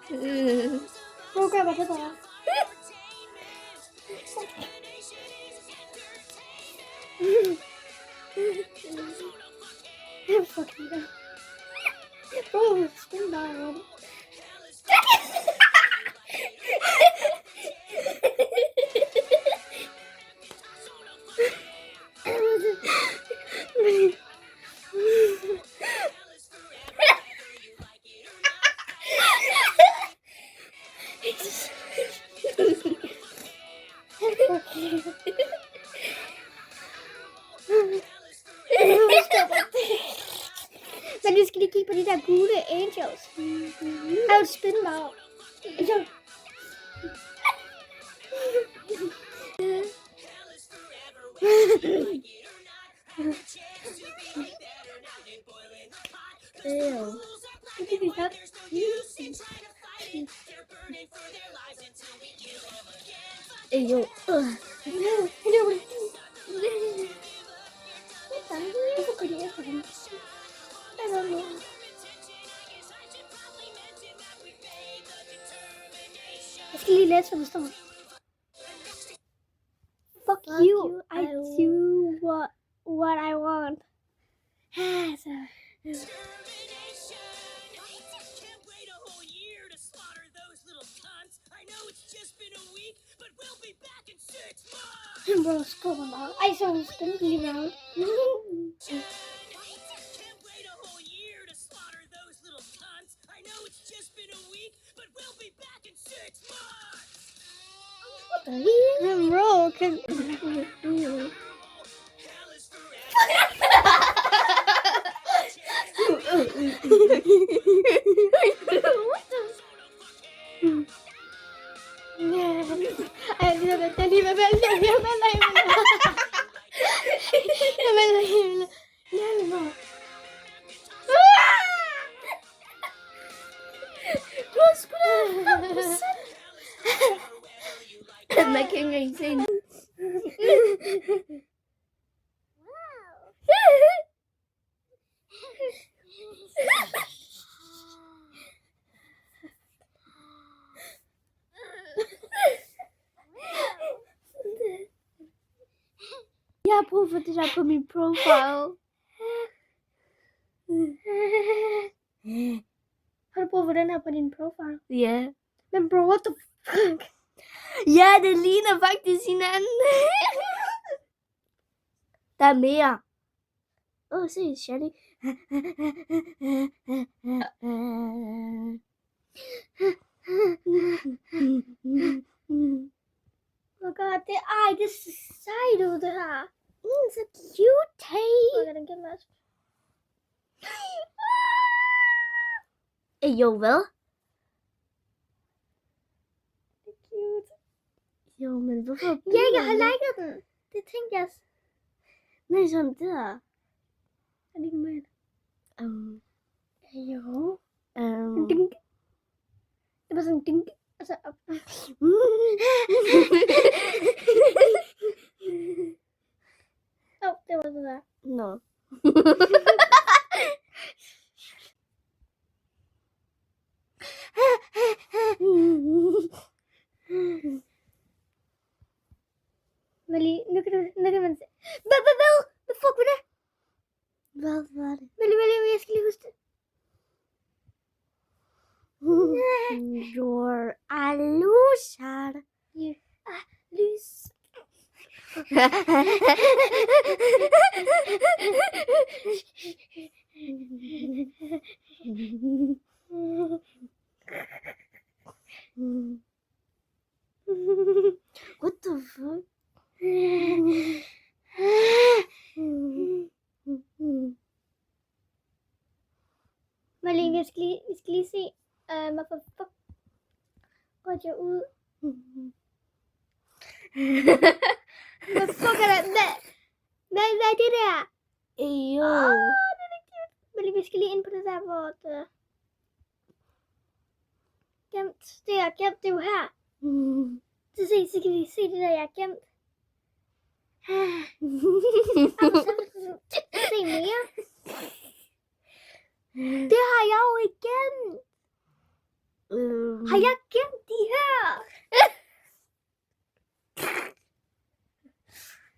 Prøv gør, hvad det der. Fuck you. Bro, spin bare. Men vi skal lige kigge på de der gule angels. Jeg vil spinde bare. Jo. Hvorfor går de efter dem? Jeg skal lige læse, hvad der står. Fuck you, I do what I want. Altså. Han burde skubbe mig. Ej, så hun spændte lige meget. Bro, kan... Man kan ikke engang se den. Jeg har brug for det der på min profile. Har du brug for den her på din profile? Ja. Men bro, what the fuck? Ja, det ligner faktisk hinanden. Der er mere. Se, Shelly. Oh god, det er så sejt ud, det her. Så cute, hey. Okay, den kan man også. Jo, hvad? Det er cute. Jo, men hvorfor? Ja, jeg har liket den. Det tænkte jeg. Nej, sådan der. Er det ikke med? Jo. En Um. dink. Det var sådan en dink. Og så op. Det var det der. Nå. Melly, nu kan man se. Hvad fuck var det? Hvad var det? Melly, jeg skal lige huske det. You're a loser. You are loose. What the fuck? Malene, vi skal lige se, hvorfor fuck går jeg ud. Hvad fuck er det? Hvad er det der? Jo. Det er cute. Malene, vi skal lige ind på det der, hvor det gemt. Det er gemt, det er jo her. Så kan vi se det der, jeg har gemt. Se mere. Det har jeg jo igen. Har jeg gemt de her?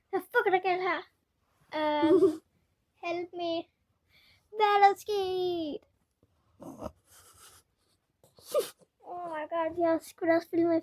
Hvad fuck er der galt her? Help me. Hvad er der sket? Oh my god, jeg skulle da også spille med